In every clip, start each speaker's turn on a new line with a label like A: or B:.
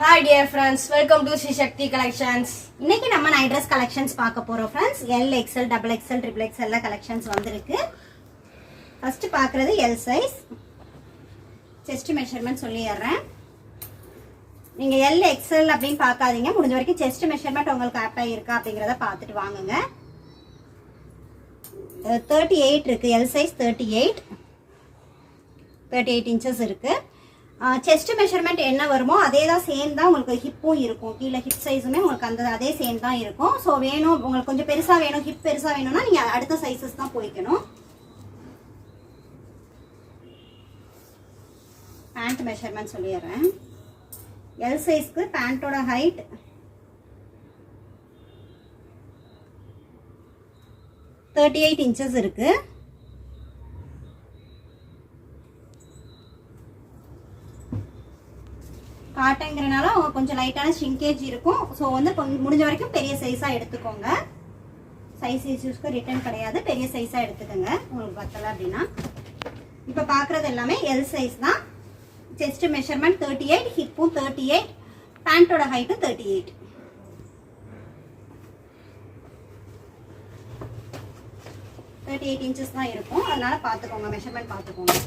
A: Hi dear friends, welcome to Sri Shakti Collections.
B: இன்னைக்கு நம்ம night dress collections பார்க்க போறோம் friends. L, XL, XXL, XXL collections வந்திருக்கு. First பார்க்கிறது L சைஸ். செஸ்ட் மெஷர்மென்ட் சொல்லிறேன். நீங்க L, XL அப்படினு பார்க்காதீங்க. முடிஞ்ச வரைக்கும் செஸ்ட் மெஷர்மென்ட் உங்களுக்கு ஆப்டா இருக்கா அப்படிங்கறத பார்த்துட்டு வாங்குங்க. 38 இருக்கு. L சைஸ் 38 இன்ச்சஸ் இருக்கு. செஸ்ட் மெஷர்மெண்ட் என்ன வருமோ அதே தான் சேம் தான் உங்களுக்கு ஹிப்பும் இருக்கும். கீழே ஹிப் சைஸுமே உங்களுக்கு அந்த அதே சேம் தான் இருக்கும். ஸோ வேணும் உங்களுக்கு கொஞ்சம் பெருசாக வேணும், ஹிப் பெருசாக வேணும்னா நீங்கள் அடுத்த சைஸஸ் தான் போய்க்கணும். பேண்ட் மெஷர்மெண்ட் சொல்லிடுறேன். எல் சைஸ்க்கு பேண்ட்டோட ஹைட் 38 இன்ச்சஸ் இருக்கு. காட்டங்கிறனால கொஞ்சம் லைட்டான ஷ்ரிங்கேஜ் இருக்கும். ஸோ வந்து முடிஞ்ச வரைக்கும் பெரிய சைஸாக எடுத்துக்கோங்க. சைஸ் இஷ்யூஸ்க்கு ரிட்டர்ன் கிடையாது, பெரிய சைஸாக எடுத்துக்கோங்க உங்களுக்கு பத்தலை அப்படின்னா. இப்போ பார்க்குறது எல்லாமே எல் சைஸ் தான். செஸ்ட் மெஷர்மெண்ட் 38, ஹிப்பும் 38, பேண்ட்டோட ஹைட்டும் 38 இன்ச்சஸ் தான் இருக்கும். அதனால பார்த்துக்கோங்க, மெஷர்மெண்ட் பார்த்துக்கோங்க.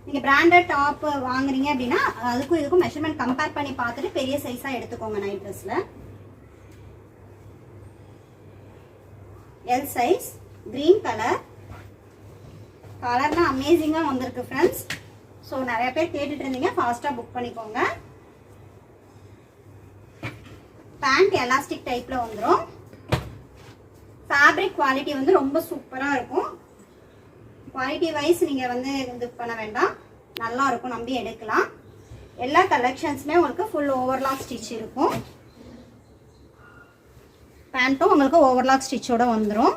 B: நீங்க பிராண்டட் டாப் வாங்குறீங்க அப்படின்னா அதுக்கும் இதுக்கும் மெஷர்மெண்ட் கம்பேர் பண்ணி பார்த்துட்டு பெரிய சைஸா எடுத்துக்கோங்க. நைட் ட்ரெஸ்ல எல் சைஸ் கிரீன் கலர்லாம் அமேசிங்கா வந்திருக்கு ஃப்ரெண்ட்ஸ். ஸோ நிறைய பேர் கேட்டுட்டு இருந்தீங்க, ஃபாஸ்டா புக் பண்ணிக்கோங்க. பேண்ட் எலாஸ்டிக் டைப்ல வந்துடும். ஃபேப்ரிக் குவாலிட்டி வந்து ரொம்ப சூப்பரா இருக்கும். குவாலிட்டி வைஸ் நீங்கள் வந்து இது பண்ண வேண்டாம், நல்லா இருக்கும், நம்பி எடுக்கலாம். எல்லா கலெக்ஷன்ஸுமே உங்களுக்கு ஃபுல் ஓவர்லாக் ஸ்டிச் இருக்கும். பேண்ட்டும் உங்களுக்கு ஓவர்லாக் ஸ்டிச்சோட வந்துடும்.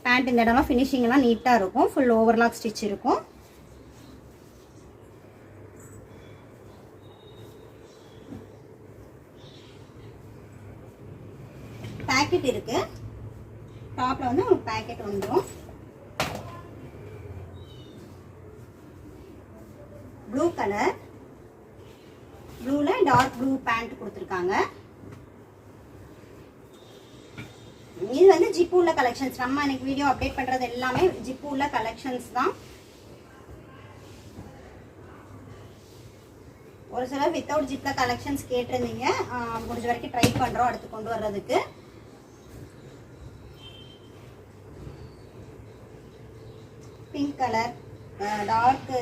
B: பேண்ட் இந்த இடம்லாம் ஃபினிஷிங்லாம் நீட்டாக இருக்கும். ஃபுல் ஓவர்லாக் ஸ்டிச் இருக்கும். பேக்கெட் இருக்கு. டாப்ல வந்து உங்களுக்கு பேக்கெட் வந்துடும். ப்ளூ கலர், ப்ளூல டார்க் ப்ளூ பேண்ட் கொடுத்துருக்காங்க. இது வந்து ஜிப்பு உள்ள கலெக்ஷன்ஸ். நம்ம இன்னைக்கு வீடியோ அப்டேட் பண்றது எல்லாமே ஜிப்பு உள்ள கலெக்ஷன்ஸ் தான். ஒரு சிலர் வித்தவுட் ஜிப்ல கலெக்ஷன்ஸ் கேட்டிருந்தீங்க, முடிஞ்ச வரைக்கும் ட்ரை பண்றோம் அடுத்து கொண்டு வர்றதுக்கு. பிங்க் கலர், டார்க்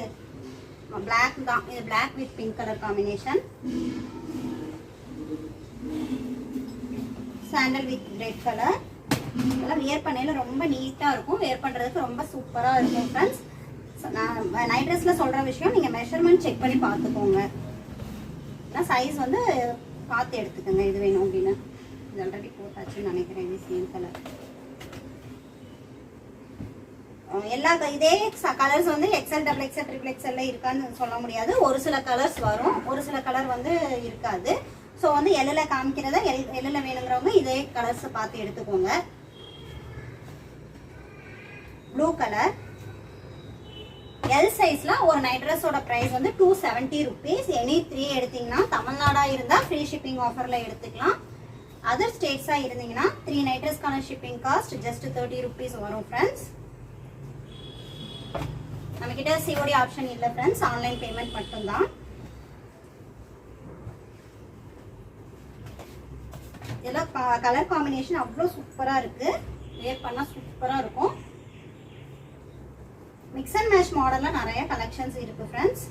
B: பிளாக் தான். இது black with pink colour combination. Sandal with red colour. இதெல்லாம் வியர் பண்ணையில ரொம்ப நீட்டா இருக்கும். வியர் பண்றதுக்கு ரொம்ப சூப்பரா இருக்கும் ஃப்ரெண்ட்ஸ். நான் நைட் ட்ரெஸ்ல சொல்ற விஷயம், நீங்க மெஷர்மெண்ட் செக் பண்ணி பார்த்துக்கோங்க. சைஸ் வந்து பார்த்து எடுத்துக்கோங்க இது வேணும் அப்படின்னு. இது ஆல்ரெடி போட்டாச்சுன்னு நினைக்கிறேன். இது சேம் கலர். எல்லா இதே கலர்ஸ் வந்து XL, XXL, XXL இருக்கான்னு சொல்ல முடியாது. ஒரு சில கலர்ஸ் வரும், ஒரு சில கலர் வந்து இருக்காது. ஸோ வந்து எல்ல காமிக்கிறத எல்ல வேணுங்கிறவங்க இதே கலர்ஸ் பார்த்து எடுத்துக்கோங்க. ப்ளூ கலர் எல் சைஸ்ல ஒரு நைட் ட்ரெஸ்ஸோட பிரைஸ் வந்து 270 rupees. எனி 3 எடுத்தீங்கன்னா தமிழ்நாடா இருந்தா ஃப்ரீ ஷிப்பிங் ஆஃபர்ல எடுத்துக்கலாம். அதர் ஸ்டேட்ஸா இருந்தீங்கன்னா 3 நைட் ட்ரெஸ்க்கான ஷிப்பிங் காஸ்ட் ஜஸ்ட் 30 rupees வரும் ஃப்ரெண்ட்ஸ். நம்ம கிட்ட சிஓடி ஆப்ஷன் இல்ல ஃப்ரெண்ட்ஸ், ஆன்லைன் பேமெண்ட் மட்டும் தான். இதெல்லாம் கலர் காம்பினேஷன் அவ்வளோ சூப்பரா இருக்கு. வேர் பண்ணா சூப்பரா இருக்கும். மிக்ஸ் அண்ட் மேட்ச் மாடல்ல நிறைய கலெக்ஷன்ஸ் இருக்கு ஃப்ரெண்ட்ஸ்.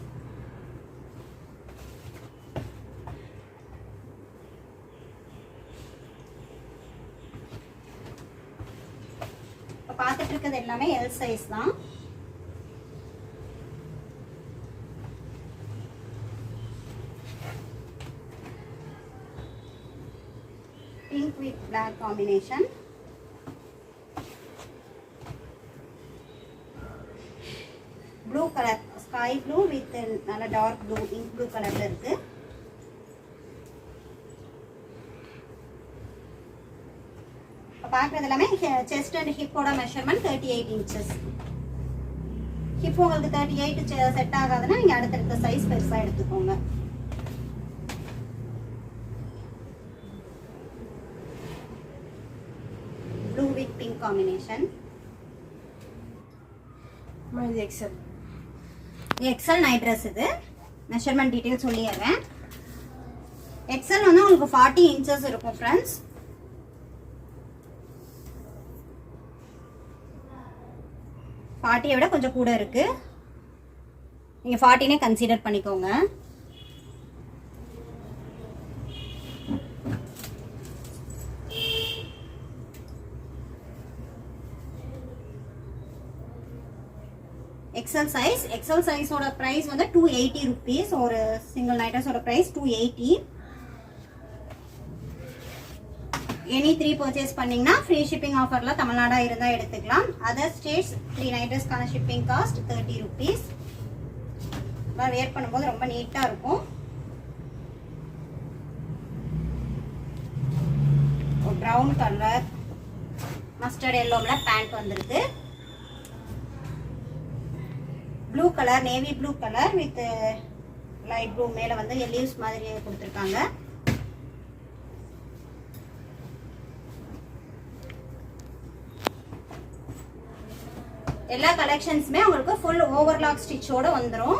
B: இப்போ பார்த்துட்டு இருக்கிறது எல்லாமே எல் சைஸ் தான். Pink with black combination. Blue color, sky blue with நல்ல dark blue, ink blue கலர்ல இருக்கு. பார்க்கிறது எல்லாமே செஸ்ட் அண்ட் ஹிப்போட மெஷர்மெண்ட் 38 இன்ச்சஸ். ஹிப் உங்களுக்கு 38 செட் ஆகாதுன்னா நீங்க அடுத்தடுத்த சைஸ் பெருசா எடுத்துக்கோங்க. Blue with pink combination.
A: இது எக்ஸல்.
B: XL night dress. இது மெஷர்மெண்ட் டீடைல் சொல்லிடுறேன். எக்ஸல் வந்து உங்களுக்கு 40 inches இருக்கும் ஃப்ரெண்ட்ஸ். விட கொஞ்சம் கூட இருக்கு. நீங்க 40 கன்சிடர் பண்ணிக்கோங்க. எக்ஸல் சைஸோட பிரைஸ் வந்து 280 rupees. ஒரு சிங்கிள் நைட்டர்ஸோட பிரைஸ் 280. எனி 3 பர்ச்சேஸ் பண்ணீங்கன்னா ஃப்ரீ ஷிப்பிங் ஆஃபர்ல தமிழ்நாடா இருந்தா எடுத்துக்கலாம். அதர் ஸ்டேட்ஸ் 3 நைட்டர்ஸ்க்கான ஷிப்பிங் காஸ்ட் 30 rupees. வேர் பண்ணும்போது ரொம்ப நீட்டா இருக்கும். ப்ரௌன் கலர் மஸ்டர்ட் எல்லோல பேண்ட் வந்திருக்கு. Blue colour navy blue colour with light blue மேல வந்து லீவ்ஸ் மாதிரி கொடுத்துருக்காங்க. எல்லா கலெக்ஷன்ஸ்மே உங்களுக்கு ஃபுல் ஓவர்லாக் ஸ்டிச்சோட வந்துரும்.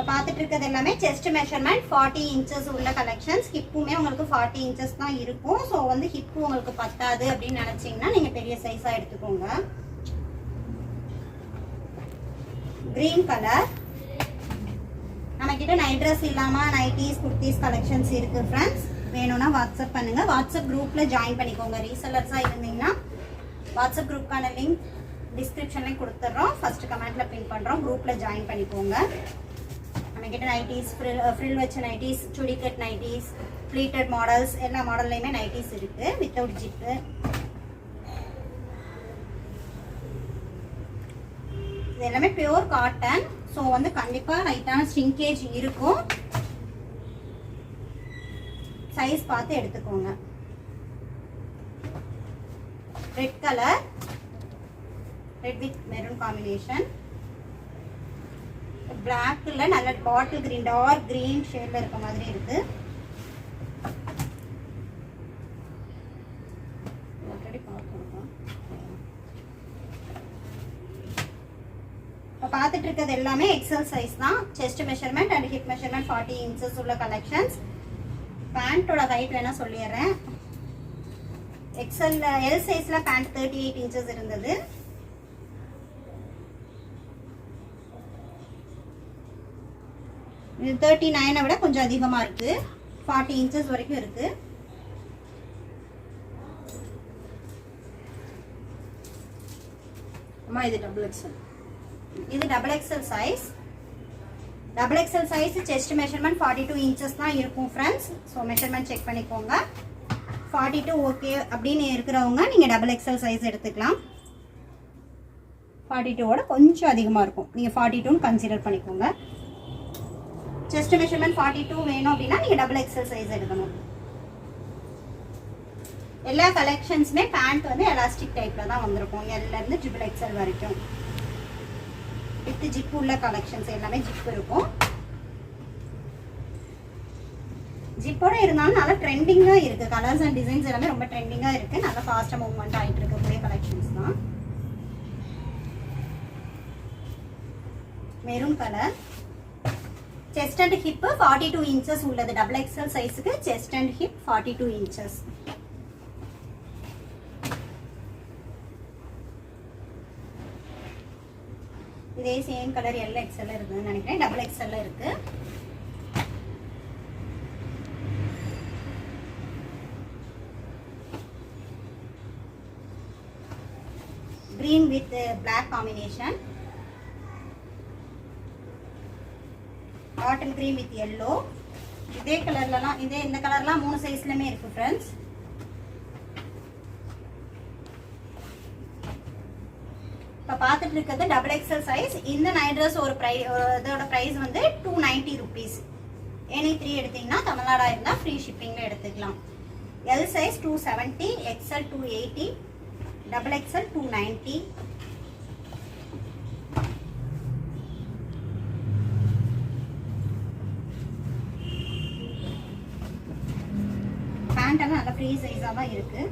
B: பார்த்துட்டு இருக்கிறது எல்லாமே செஸ்ட் மெஷர்மெண்ட் 40 inches உள்ள கலெக்ஷன்ஸ். ஹிப்புமே உங்களுக்கு 40 inches தான் இருக்கும். ஸோ வந்து ஹிப்பு உங்களுக்கு பத்தாது அப்படின்னு நினைச்சீங்கன்னா நீங்க பெரிய சைஸா எடுத்துக்கோங்க. Green colour. நம்ம கிட்ட நைட் ட்ரெஸ் இல்லாம நைட்டிஸ் குர்த்திஸ் கலெக்ஷன்ஸ் இருக்கு ஃப்ரெண்ட்ஸ். வேணும்னா வாட்ஸ்அப் பண்ணுங்க. வாட்ஸ்அப் குரூப்ல ஜாயின் பண்ணிக்கோங்க. ரீசெல்லர்ஸா இருந்தீங்கன்னா வாட்ஸ்அப் குரூப்க்கான லிங்க் டிஸ்கிரிப்ஷன்ல கொடுத்துறோம். ஃபர்ஸ்ட் கமெண்ட்ல பின் பண்றோம். குரூப்ல ஜாயின் பண்ணிக்கோங்க. நம்ம கிட்ட நைட்டிஸ் ஃப்ரில் வச்ச நைட்டிஸ், சுடி கட் நைட்டிஸ், ப்ளீட்டட் மாடல்ஸ் எல்லா மாடல்லையுமே நைட்டிஸ் இருக்கு வித்தவுட் ஜிப்பு. இது எல்லாமே பியூர் காட்டன். ஸோ வந்து கண்டிப்பா லைட்டான ஷ்ரிங்கேஜ் இருக்கும். சைஸ் பார்த்து எடுத்துக்கோங்க. Red colour, red with maroon combination. பிளாக்ல நல்ல பாட்டில் கிரீன் டார்க் கிரீன் ஷேட்ல இருக்க மாதிரி இருக்கு. பார்த்துட்டு இருக்கிறது எல்லாமே எக்ஸல் சைஸ் தான். Chest measurement and hip measurement 40 inches உள்ள கலெக்ஷன்ஸ். பேண்டோட ஹைட் வேணா சொல்லிடுறேன். எக்ஸல் எல் சைஸ்ல பேண்ட் 38 inches இருந்தது. இது 39 விட கொஞ்சம் அதிகமா இருக்கு. 40 inches வரைக்கும் இருக்கு.
A: அம்மா இது டபுள் எக்ஸ்எல்.
B: இது double XL size. Double XL size chest measurement 42 inches தான் இருக்கும் ஃப்ரெண்ட்ஸ். ஸோ மெஷர்மெண்ட் செக் பண்ணிக்கோங்க. 42 ஓகே அப்படின்னு இருக்கிறவங்க நீங்க டபுள் எக்ஸ்எல் சைஸ் எடுத்துக்கலாம். 42 கொஞ்சம் அதிகமா இருக்கும். நீங்க 42 கன்சிடர் பண்ணிக்கோங்க. செஸ்ட் மெஷர்மெண்ட் 42 வேணும் அப்படின்னா நீங்க டபுள் எக்ஸ்எல் சைஸ் எடுக்கணும். எல்லா கலெக்ஷன்ஸ்மே பேண்ட் வந்து எலாஸ்டிக் டைப்ல தான் வந்திருக்கும். எல்ல இருந்து ட்ரிபிள் எக்ஸ்எல் வரைக்கும் வித் ஜிப் உள்ள கலெக்ஷன்ஸ் எல்லாமே ஜிப் இருக்கும். ஜிப்போட இருந்தாலும் நல்லா ட்ரெண்டிங்கா இருக்கு. கலர்ஸ் அண்ட் டிசைன்ஸ் எல்லாமே ரொம்ப ட்ரெண்டிங்கா இருக்கு. நல்லா ஃபாஸ்டா மூவ்மெண்ட் ஆயிட்டு இருக்கக்கூடிய கலெக்ஷன்ஸ் தான். Maroon colour. Chest and hip 42 inches உள்ளது. டபுள் எக்ஸ்எல் சைஸுக்கு செஸ்ட் அண்ட் ஹிப் 42 inches. இதே சேம் கலர் எல் எக்ஸ்எல் இருக்குன்னு நினைக்கிறேன். டபுள் எக்ஸ்எல் இருக்கு. green with black combination. Cotton cream with yellow. இதே கலர்லலாம் இந்த கலர்லாம் 3 சைஸ்லமே இருக்கு ஃப்ரெண்ட்ஸ். இப்ப பார்த்துட்டு இருக்கிறது டபுள் எக்ஸ்எல் சைஸ். இந்த நைட் ட்ரெஸ் இதோட பிரைஸ் வந்து 290 rupees. எனி 3 எடுத்தீங்கன்னா தமிழ்நாடா இருந்தா ஃப்ரீ ஷிப்பிங்ல எடுத்துக்கலாம். L size 270, XL 280, XXL 290. Pant எல்லாம் நல்ல ஃப்ரீ சைஸாக தான் இருக்கு.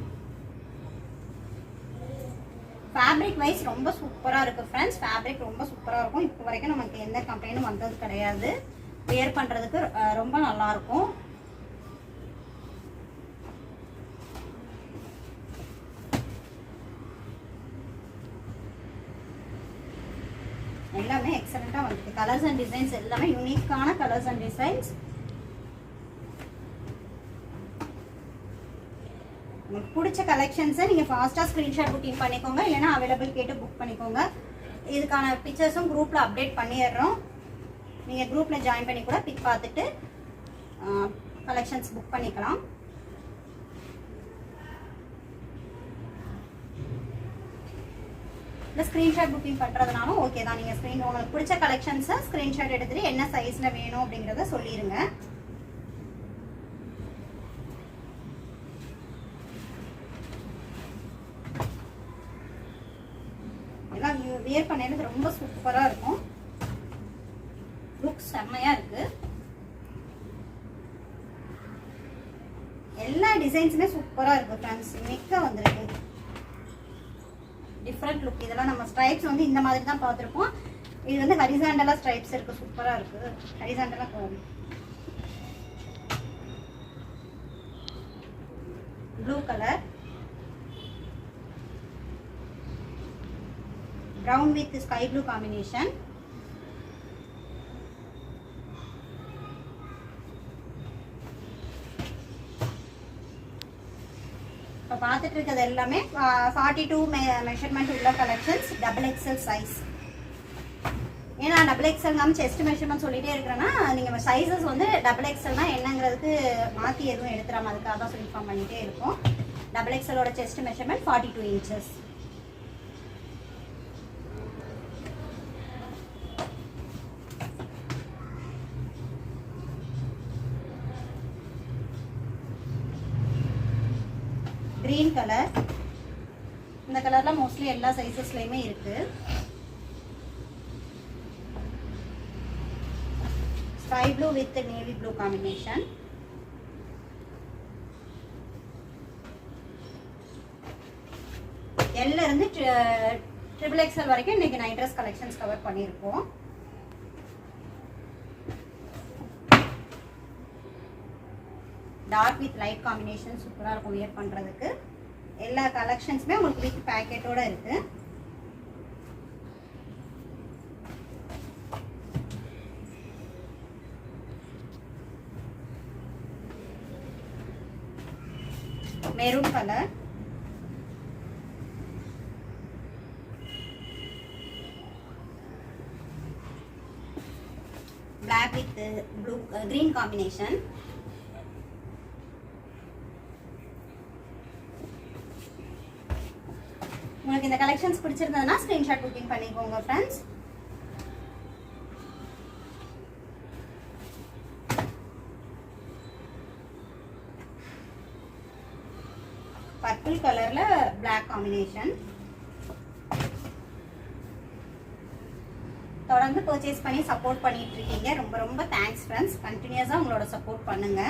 B: ஃபேப்ரிக் வைஸ் ரொம்ப சூப்பராக இருக்குது ஃப்ரெண்ட்ஸ். ஃபேப்ரிக் ரொம்ப சூப்பராக இருக்கும். இப்போ வரைக்கும் நமக்கு எந்த கம்ப்ளைண்ட்டும் வந்தது கிடையாது. வியர் பண்ணுறதுக்கு ரொம்ப நல்லாயிருக்கும். எல்லாமே எக்ஸலண்ட்டாக வந்துருக்கு. கலர்ஸ் அண்ட் டிசைன்ஸ் எல்லாமே யூனிக்கான கலர்ஸ் அண்ட் டிசைன்ஸ். உங்களுக்கு பிடிச்ச கலெக்ஷன்ஸை நீங்கள் ஃபாஸ்ட்டாக ஸ்க்ரீன்ஷாட் புக்கிங் பண்ணிக்கோங்க, இல்லைனா அவைலபிள் கேட்டு புக் பண்ணிக்கோங்க. இதுக்கான பிக்சர்ஸும் குரூப்பில் அப்டேட் பண்ணிடுறோம். நீங்கள் குரூப்பில் ஜாயின் பண்ணி கூட பிக் பார்த்துட்டு கலெக்ஷன்ஸ் புக் பண்ணிக்கலாம். இல்லை ஸ்க்ரீன்ஷாட் புக்கிங் பண்ணுறதுனாலும் ஓகே தான். நீங்கள் உங்களுக்கு பிடிச்ச கலெக்ஷன்ஸை ஸ்க்ரீன்ஷாட் எடுத்துகிட்டு என்ன சைஸில் வேணும் அப்படிங்கிறத சொல்லிடுங்க. எல்லாம் வியர் பண்ணது ரொம்ப சூப்பராக இருக்கும். லுக் செம்மையாக இருக்குது. எல்லா டிசைன்ஸுமே சூப்பராக இருக்குது ஃப்ரெண்ட்ஸ். மிக்க வந்திருக்கு டிஃப்ரெண்ட் லுக். இதெல்லாம் நம்ம ஸ்ட்ரைப்ஸ் வந்து இந்த மாதிரி தான் பார்த்துருப்போம். இது வந்து ஹரிசாண்டலாக ஸ்ட்ரைப்ஸ் இருக்குது. சூப்பராக இருக்குது. ஹரிசாண்டலாக blue colour, brown with sky blue combination. இப்போ பார்த்துட்டு இருக்கிறது எல்லாமே 42 மெஷர்மெண்ட் உள்ள கலெக்ஷன்ஸ், XXL சைஸ். ஏன்னா XXL நம்ம செஸ்ட் மெஷர்மெண்ட் சொல்லிட்டே இருக்கிறேன்னா நீங்கள் சைஸஸ் வந்து XXLனா என்னங்கிறதுக்கு மாற்றி எதுவும் எடுத்துடாம அதுக்காக தான் இன்ஃபார்ம் பண்ணிகிட்டே இருக்கோம். XXLோட chest measurement 42 inches. green colour. இந்த கலர்ல மோஸ்ட்லி எல்லா சைஸஸ்லயுமே இருக்கு. Sky blue with navy blue combination. L இருந்து XXL வரைக்கும் இன்னைக்கு நைட் ட்ரெஸ் கலெக்ஷன்ஸ் கவர் பண்ணியிருக்கோம். டார்க் வித் லைட் காம்பினேஷன் சூப்பராக இருக்கும் வியர் பண்ணுறதுக்கு. எல்லா கலெக்ஷன்ஸுமே உங்களுக்கு வித் பேக்கெட்டோட இருக்கு. Maroon colour, black with blue green combination. உங்களுக்கு இந்த கலெக்ஷன்ஸ் பிடிச்சிருந்ததுன்னா ஸ்கிரீன்ஷாட் புக்கிங் பண்ணிக்கோங்க ஃப்ரெண்ட்ஸ். பர்பிள் கலர்ல பிளாக் காம்பினேஷன். தொடர்ந்து பர்ச்சேஸ் பண்ணி சப்போர்ட் பண்ணிட்டு இருக்கீங்க. ரொம்ப ரொம்ப தேங்க்ஸ் ஃப்ரெண்ட்ஸ். கண்டினியூஸாக உங்களோட சப்போர்ட் பண்ணுங்க.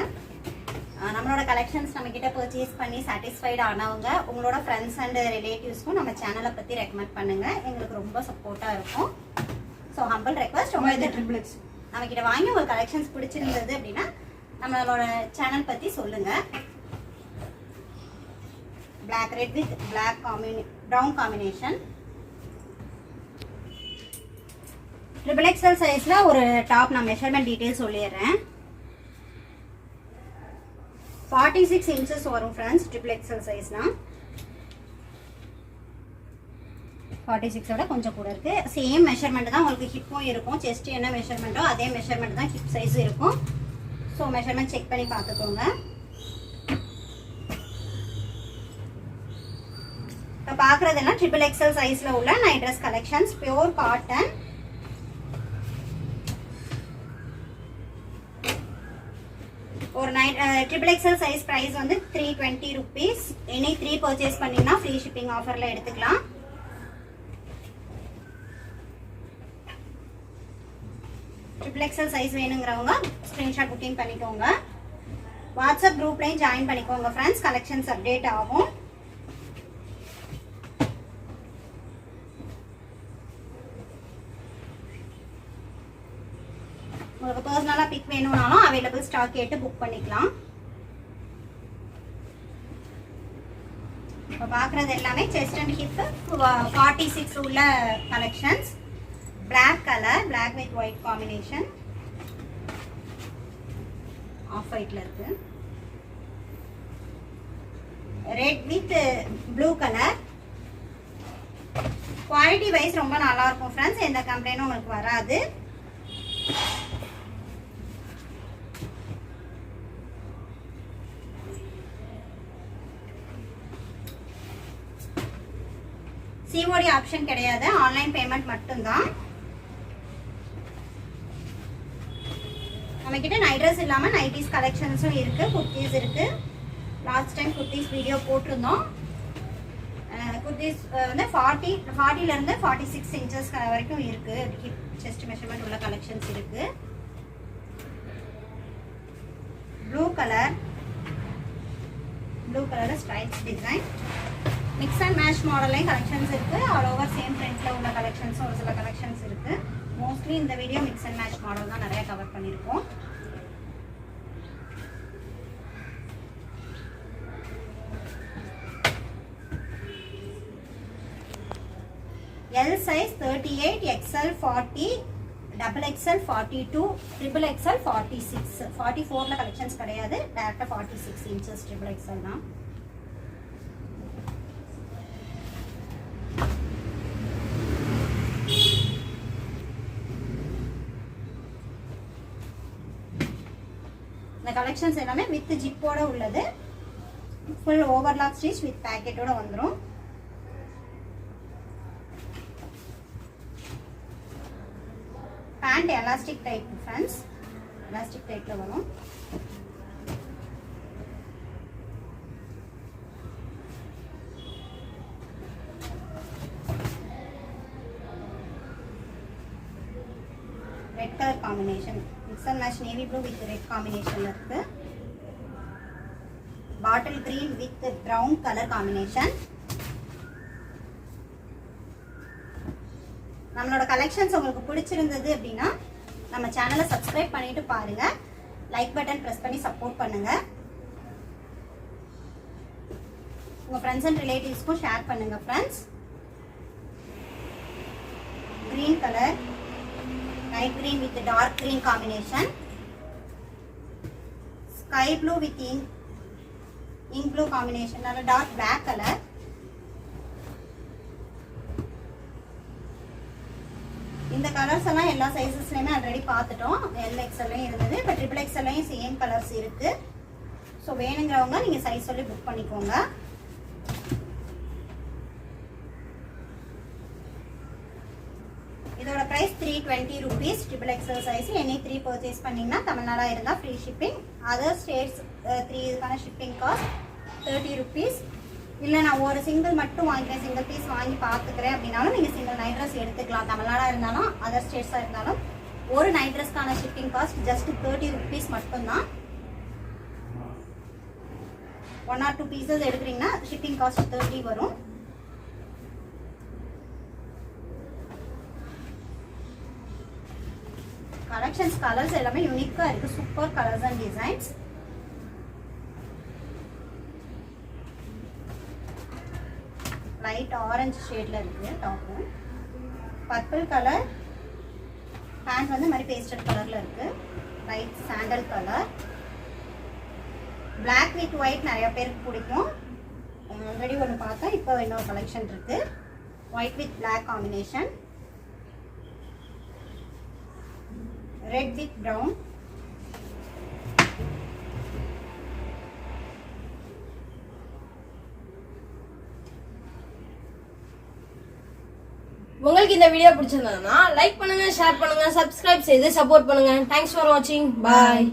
B: நம்மளோட கலெக்ஷன்ஸ் நம்ம கிட்ட பர்ச்சேஸ் பண்ணி சாட்டிஸ்ஃபைட் ஆனவங்க உங்களோட ஃப்ரெண்ட்ஸ் அண்ட் ரிலேட்டிவ்ஸ்க்கும் நம்ம சேனலை பற்றி ரெக்கமெண்ட் பண்ணுங்க. எங்களுக்கு ரொம்ப சப்போர்ட்டாக இருக்கும். ஸோ ஹம்பிள் ரெக்வஸ்ட், நம்ம கிட்ட வாங்கி உங்கள் கலெக்ஷன்ஸ் பிடிச்சிருந்தது அப்படின்னா நம்மளோட சேனல் பற்றி சொல்லுங்க. Black red with black brown combination. XXL சைஸ்ல ஒரு டாப் நான் மெஷர்மெண்ட் டீடைல் சொல்லிடுறேன். 46 inches வரும் ஃப்ரெண்ட்ஸ். XXL சைஸ்னா 46 விட கொஞ்சம் கூட இருக்கு. சேம் மெஷர்மெண்ட் தான் உங்களுக்கு ஹிப்பும் இருக்கும். செஸ்ட் என்ன மெஷர்மெண்ட்டோ அதே மெஷர்மெண்ட் தான் ஹிப் சைஸ் இருக்கும். ஸோ மெஷர்மெண்ட் செக் பண்ணி பார்த்துக்கோங்க. இப்போ பார்க்குறதெல்லாம் XXL சைஸில் உள்ள night dress collections. Pure cotton. ஒரு ட்ரிபிள் எக்ஸல் சைஸ் ப்ரைஸ் வந்து 320 rupees. எனி 3 பர்ச்சேஸ் பண்ணீங்கன்னா ஃப்ரீ ஷிப்பிங் ஆஃபரில் எடுத்துக்கலாம். ட்ரிபிள் எக்ஸல் சைஸ் வேணுங்கிறவங்க ஸ்க்ரீன்ஷாட் புக்கிங் பண்ணிக்கோங்க. வாட்ஸ்அப் குரூப்லையும் ஜாயின் பண்ணிக்கோங்க ஃப்ரெண்ட்ஸ். கலெக்ஷன்ஸ் அப்டேட் ஆகும். உங்களுக்கு பர்சனலாக பிக் வேணும்னாலும் அவைலபிள் ஸ்டாக் கேட்டு புக் பண்ணிக்கலாம். இப்போ பார்க்குறது எல்லாமே செஸ்ட் அண்ட் ஹிப் 46 உள்ள collections. Black colour, black with white combination, off ஒயிட்ல இருக்கு. Red with blue colour. Quality wise ரொம்ப நல்லா இருக்கும் ஃப்ரெண்ட்ஸ். எந்த கம்ப்ளைண்டும் உங்களுக்கு வராது. சிஓடி ஆப்ஷன் கிடையாது, ஆன்லைன் பேமெண்ட் மட்டும்தான். நம்ம கிட்ட நைட் ட்ரெஸ் இல்லாம நைட்டிஸ் கலெக்ஷன்ஸும் இருக்கு, குர்த்திஸ் இருக்கு. லாஸ்ட் டைம் குர்த்திஸ் வீடியோ போட்டிருந்தோம். குர்த்திஸ் வந்து 40ல இருந்து 46 இன்ச்சஸ் வரைக்கும் இருக்கு. ஹிப் செஸ்ட் மெஷர்மெண்ட் உள்ள கலெக்ஷன்ஸ் இருக்கு. Blue colour stripes design. Mix and match மாடல்லையும் கலெக்ஷன்ஸ் இருக்கு. ஆல் ஓவர் சேம் பிரிண்ட்ல உள்ள கலெக்ஷன்ஸ் ஒரு சில கலெக்ஷன்ஸ் இருக்கு. மோஸ்ட்லி இந்த video mix and match model தான் நிறைய கவர் பண்ணியிருக்கோம். L size 38, XL 40, XXL 42, XXL 46. 44ல கலெக்ஷன்ஸ் கிடையாது, டேரக்டா 46 இன்ச்சஸ் XXL தான். இந்த கலெக்ஷன்ஸ் எல்லாமே வித் ஜிப்போட உள்ளது. ஃபுல் ஓவர்லாக் ஸ்டிச் வித் பேக்கெட்டோட வந்துடும். Pant elastic type friends, elastic டைப்ல வரும். Red colour combination, mix and match navy blue with red காம்பினேஷன்ல இருக்கு. Bottle green with brown colour combination. நம்மளோட கலெக்ஷன்ஸ் உங்களுக்கு பிடிச்சிருந்தது அப்படின்னா நம்ம சேனலை சப்ஸ்கிரைப் பண்ணிட்டு பாருங்க. லைக் பட்டன் பிரஸ் பண்ணி சப்போர்ட் பண்ணுங்க. உங்க ஃப்ரெண்ட்ஸ் அண்ட் ரிலேட்டிவ்ஸ்க்கும் ஷேர் பண்ணுங்க friends. Green colour, light green with dark green combination. Sky blue with ink blue combination. நல்ல dark black color. இந்த கலர்ஸ் எல்லாம் எல்லா சைஸஸ்லயுமே ஆல்ரெடி பார்த்துட்டோம். LXL இருந்தது, இப்போ XXL சேம் கலர்ஸ் இருக்கு. ஸோ வேணுங்கிறவங்க நீங்க சைஸ் சொல்லி புக் பண்ணிக்கோங்க. இதோட price 320 rupees. XXL size any 3 purchase பண்ணீங்கன்னா தமிழ்நாடா இருந்தா ஃப்ரீ ஷிப்பிங். அதர் ஸ்டேட்ஸ் 3 இதுக்கான ஷிப்பிங் காஸ்ட் 30 rupees. இல்லை நான் ஒரு சிங்கிள் மட்டும் வாங்கிக்கிறேன், சிங்கிள் பீஸ் வாங்கி பார்த்துக்கிறேன் அப்படின்னாலும் நீங்கள் சிங்கிள் நைட் ட்ரெஸ் எடுத்துக்கலாம். தமிழ்நாடாக இருந்தாலும் அதர் ஸ்டேட்ஸாக இருந்தாலும் ஒரு நைட் ட்ரெஸ்க்கான ஷிப்பிங் காஸ்ட் ஜஸ்ட் 30 rupees மட்டும்தான். 1 or 2 பீசஸ் எடுக்கிறீங்கன்னா ஷிப்பிங் காஸ்ட் 30 வரும். கலெக்ஷன்ஸ் கலர்ஸ் எல்லாமே யூனிக்காக இருக்குது. Super colours and designs. Light orange ஷேட்ல இருக்கு டாப். பர்பிள் கலர் பேண்ட் வந்து மாதிரி பேஸ்டல் கலர்ல இருக்கு. Light sandal colour. Black with white நிறைய பேருக்கு பிடிக்கும். ஆல்ரெடி ஒன்று பார்த்தா இப்போ இன்னொரு கலெக்ஷன் இருக்கு. White with Black combination. Red with brown.
A: உங்களுக்கு இந்த வீடியோ பிடிச்சிருந்ததுன்னா லைக் பண்ணுங்க, ஷேர் பண்ணுங்க, சப்ஸ்கிரைப் செய்து சப்போர்ட் பண்ணுங்க. தேங்க்ஸ் ஃபார் வாட்சிங். பாய்.